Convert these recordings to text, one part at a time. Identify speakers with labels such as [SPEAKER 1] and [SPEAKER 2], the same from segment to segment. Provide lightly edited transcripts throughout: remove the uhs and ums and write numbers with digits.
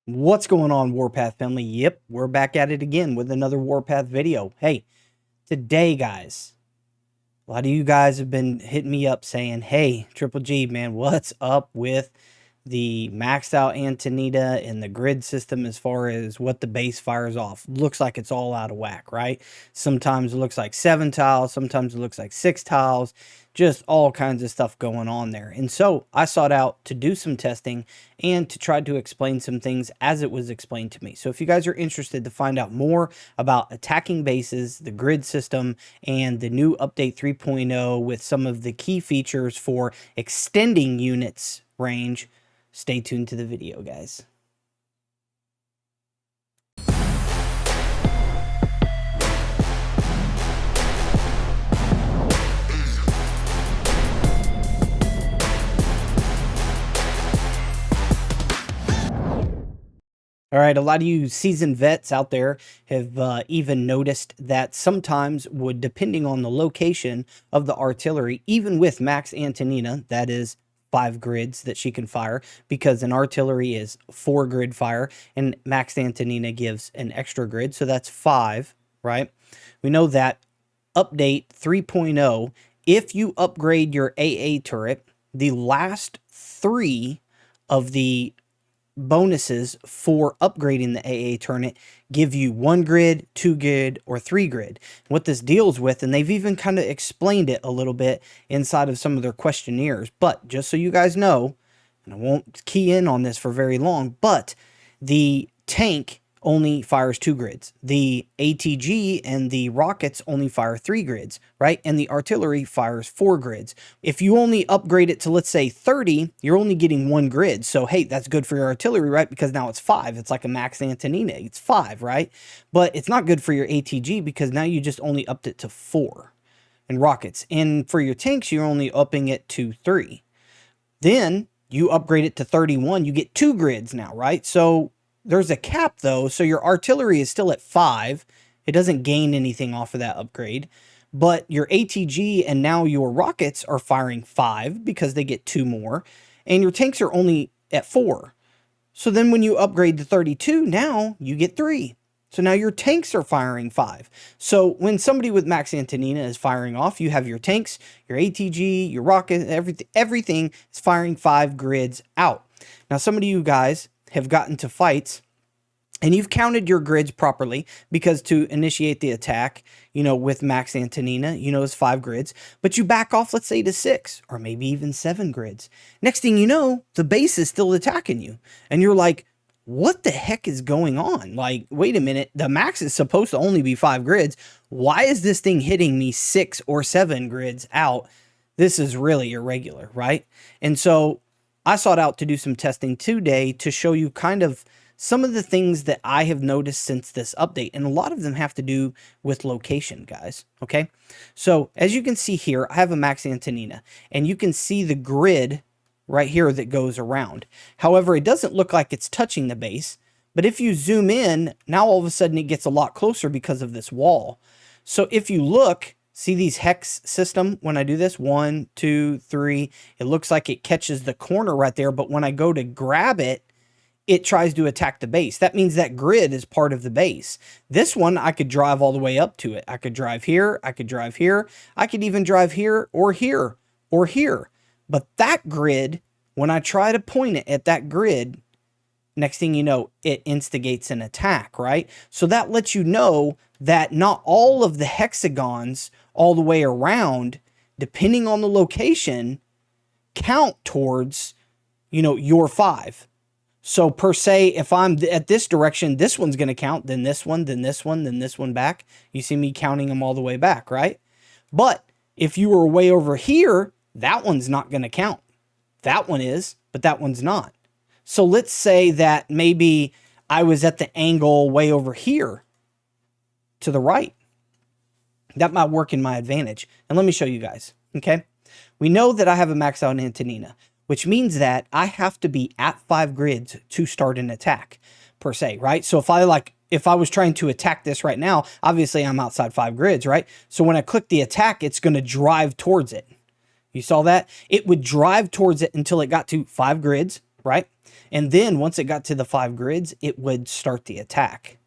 [SPEAKER 1] What's going on, Warpath family? Yep, we're back at it again with another Warpath video. Hey, today, guys, a lot of you guys have been hitting me up saying, hey, Triple G, man, what's up with the maxed out Antonita and the grid system as far as what the base fires off? Looks like it's all out of whack, right? Sometimes it looks like 7 tiles, sometimes it looks like 6 tiles, just all kinds of stuff going on there. And so I sought out to do some testing and to try to explain some things as it was explained to me. So if you guys are interested to find out more about attacking bases, the grid system, and the new update 3.0 with some of the key features for extending units range, stay tuned to the video, guys. All right, a lot of you seasoned vets out there have even noticed that sometimes depending on the location of the artillery, even with max Antonina, that is 5 grids that she can fire, because an artillery is 4 grid fire and max Antonina gives an extra grid, so that's 5, right? We know that update 3.0, if you upgrade your AA turret, the last 3 of the bonuses for upgrading the AA turret give you 1 grid, 2 grid, or 3 grid. What this deals with, and they've even kind of explained it a little bit inside of some of their questionnaires, but just so you guys know, and I won't key in on this for very long, but the tank only fires 2 grids. The ATG and the rockets only fire 3 grids, right? And the artillery fires 4 grids. If you only upgrade it to, let's say, 30, you're only getting 1 grid. So, hey, that's good for your artillery, right? Because now it's 5. It's like a max Antonina. It's 5, right? But it's not good for your ATG because now you just only upped it to 4 in rockets. And for your tanks, you're only upping it to 3. Then you upgrade it to 31. You get 2 grids now, right? So there's a cap, though, so your artillery is still at 5. It doesn't gain anything off of that upgrade. But your ATG and now your rockets are firing 5 because they get 2 more. And your tanks are only at 4. So then when you upgrade to 32, now you get 3. So now your tanks are firing 5. So when somebody with max Antonina is firing off, you have your tanks, your ATG, your rocket, everything is firing 5 grids out. Now, some of you guys have gotten to fights and you've counted your grids properly, because to initiate the attack, with max Antonina, it's 5 grids, but you back off, let's say, to 6 or maybe even 7 grids. Next thing you know, the base is still attacking you and you're like, what the heck is going on? Like, wait a minute, the max is supposed to only be 5 grids. Why is this thing hitting me 6 or 7 grids out? This is really irregular, right? And so I sought out to do some testing today to show you kind of some of the things that I have noticed since this update. And a lot of them have to do with location, guys. Okay. So as you can see here, I have a max Antonina and you can see the grid right here that goes around. However, it doesn't look like it's touching the base, but if you zoom in, now all of a sudden it gets a lot closer because of this wall. So if you look, see these hex system, when I do this, 1, 2, 3, it looks like it catches the corner right there, but when I go to grab it, it tries to attack the base. That means that grid is part of the base. This one, I could drive all the way up to it. I could drive here, I could drive here, I could even drive here or here or here. But that grid, when I try to point it at that grid, next thing you know, it instigates an attack, right? So that lets you know that not all of the hexagons all the way around, depending on the location, count towards, your 5. So per se, if I'm at this direction, this one's going to count, then this one, then this one, then this one back. You see me counting them all the way back, right? But if you were way over here, that one's not going to count. That one is, but that one's not. So let's say that maybe I was at the angle way over here to the right. That might work in my advantage. And let me show you guys, okay? We know that I have a max out Antonina, which means that I have to be at 5 grids to start an attack, per se, right? So if I was trying to attack this right now, obviously I'm outside 5 grids, right? So when I click the attack, it's going to drive towards it. You saw that? It would drive towards it until it got to 5 grids, right? And then once it got to the 5 grids, it would start the attack.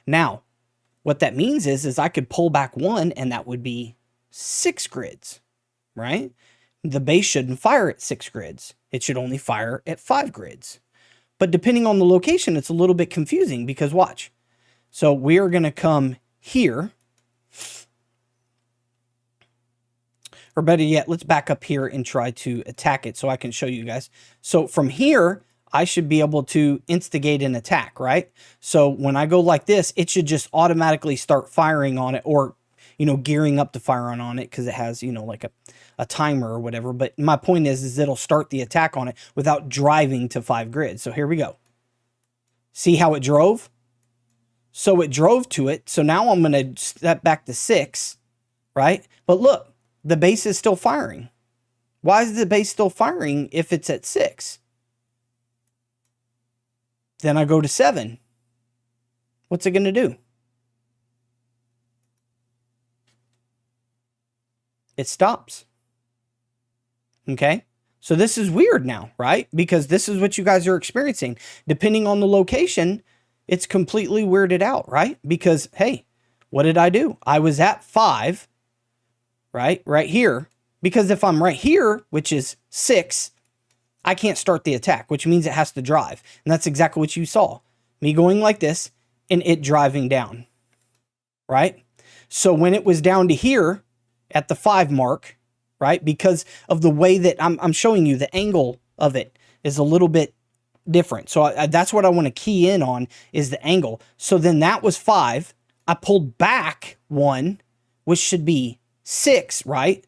[SPEAKER 1] Now, what that means is I could pull back 1 and that would be 6 grids, right? The base shouldn't fire at 6 grids. It should only fire at 5 grids. But depending on the location, it's a little bit confusing because watch. So we are going to come here. Or better yet, let's back up here and try to attack it so I can show you guys. So from here, I should be able to instigate an attack, right? So when I go like this, it should just automatically start firing on it, or, you know, gearing up to fire on it because it has, you know, like a timer or whatever. But my point is it'll start the attack on it without driving to 5 grids. So here we go. See how it drove? So it drove to it. So now I'm going to step back to 6, right? But look, the base is still firing. Why is the base still firing if it's at 6? Then I go to 7. What's it going to do? It stops. Okay? So this is weird now, right? Because this is what you guys are experiencing. Depending on the location, it's completely weirded out, right? Because, hey, what did I do? I was at 5, right? Right here. Because if I'm right here, which is 6, I can't start the attack, which means it has to drive. And that's exactly what you saw. Me going like this and it driving down, right? So when it was down to here at the 5 mark, right? Because of the way that I'm showing you, the angle of it is a little bit different. So that's what I want to key in on, is the angle. So then that was 5. I pulled back 1, which should be 6, right?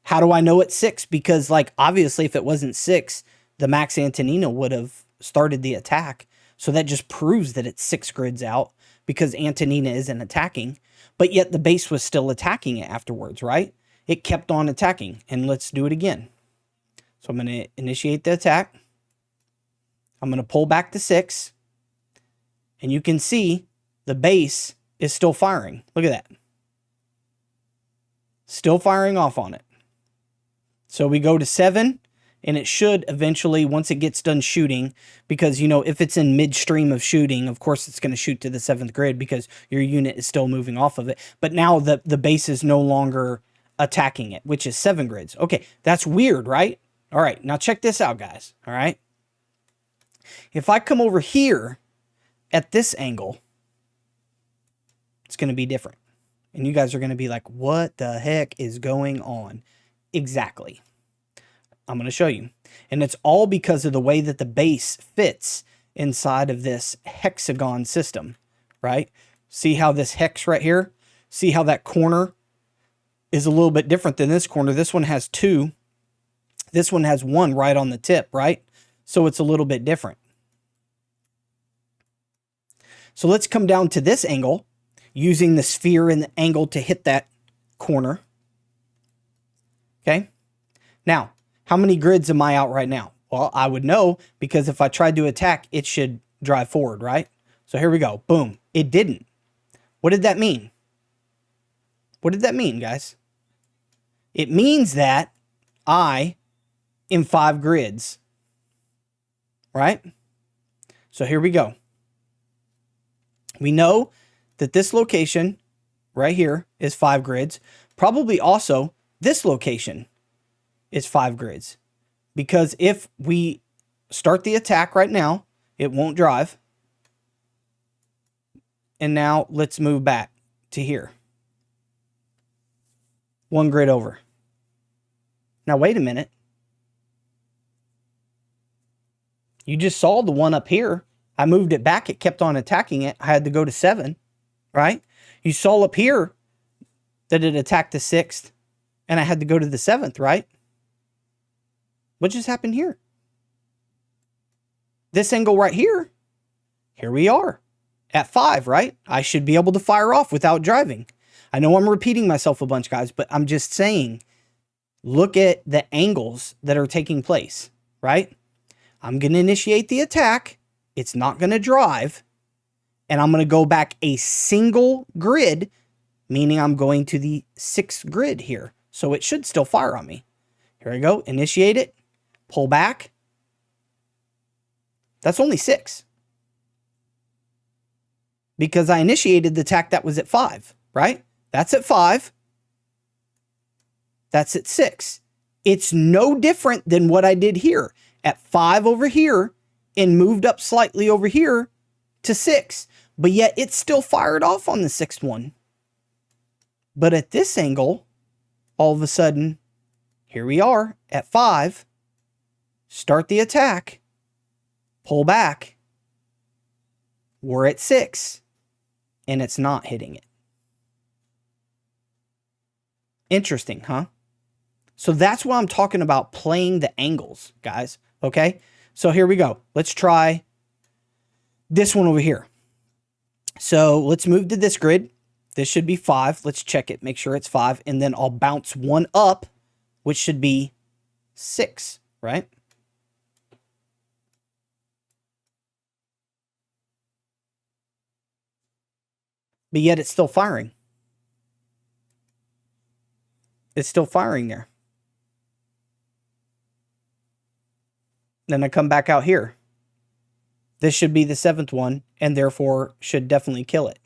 [SPEAKER 1] How do I know it's 6? Because, like, obviously if it wasn't 6, the Max Antonina would have started the attack. So that just proves that it's 6 grids out because Antonina isn't attacking. But yet the base was still attacking it afterwards, right? It kept on attacking. And let's do it again. So I'm going to initiate the attack. I'm going to pull back to 6. And you can see the base is still firing. Look at that. Still firing off on it. So we go to 7. And it should eventually, once it gets done shooting, because, you know, if it's in midstream of shooting, of course it's going to shoot to the 7th grid because your unit is still moving off of it. But now the base is no longer attacking it, which is 7 grids. Okay, that's weird, right? All right, now check this out, guys. All right. If I come over here at this angle, it's going to be different. And you guys are going to be like, what the heck is going on? Exactly. I'm going to show you. And it's all because of the way that the base fits inside of this hexagon system, right? See how this hex right here? See how that corner is a little bit different than this corner. This one has 2. This one has 1 right on the tip, right? So it's a little bit different. So let's come down to this angle using the sphere and the angle to hit that corner. Okay. Now, how many grids am I out right now? Well, I would know because if I tried to attack, it should drive forward, right? So here we go. Boom. It didn't. What did that mean? What did that mean, guys? It means that I am 5 grids, right? So here we go. We know that this location right here is 5 grids. Probably also this location is 5 grids, because if we start the attack right now, it won't drive. And now let's move back to here. 1 grid over. Now wait a minute. You just saw the one up here. I moved it back. It kept on attacking it. I had to go to 7, right? You saw up here that it attacked the 6th and I had to go to the 7th, right? What just happened here? This angle right here, here we are at 5, right? I should be able to fire off without driving. I know I'm repeating myself a bunch, guys, but I'm just saying, look at the angles that are taking place, right? I'm going to initiate the attack. It's not going to drive. And I'm going to go back a single grid, meaning I'm going to the 6th grid here. So it should still fire on me. Here we go. Initiate it. Pull back. That's only 6. Because I initiated the attack that was at 5, right? That's at 5. That's at 6. It's no different than what I did here. At 5 over here and moved up slightly over here to 6. But yet it's still fired off on the 6th one. But at this angle, all of a sudden, here we are at 5. Start the attack. Pull back. We're at 6. And it's not hitting it. Interesting, huh? So that's why I'm talking about playing the angles, guys. Okay? So here we go. Let's try this one over here. So let's move to this grid. This should be 5. Let's check it. Make sure it's 5. And then I'll bounce 1 up, which should be 6, right? But yet it's still firing. It's still firing there. Then I come back out here. This should be the 7th one, and therefore should definitely kill it.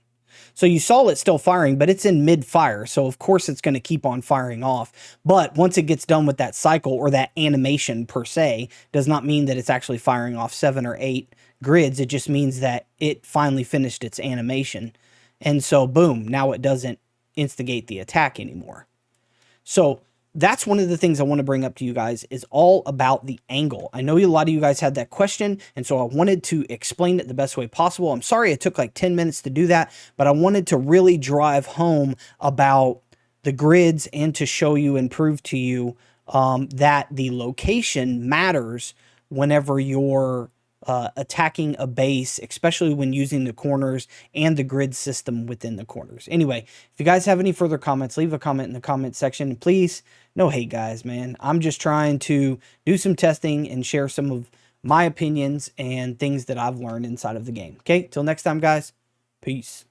[SPEAKER 1] So you saw it still firing, but it's in mid-fire, so of course it's going to keep on firing off. But once it gets done with that cycle, or that animation per se, does not mean that it's actually firing off 7 or 8 grids. It just means that it finally finished its animation. And so, boom, now it doesn't instigate the attack anymore. So that's one of the things I want to bring up to you guys, is all about the angle. I know a lot of you guys had that question, and so I wanted to explain it the best way possible. I'm sorry it took like 10 minutes to do that, but I wanted to really drive home about the grids and to show you and prove to you that the location matters whenever you're attacking a base, especially when using the corners and the grid system within the corners. Anyway, if you guys have any further comments, leave a comment in the comment section. And please, no hate, guys, man. I'm just trying to do some testing and share some of my opinions and things that I've learned inside of the game. Okay, till next time, guys. Peace.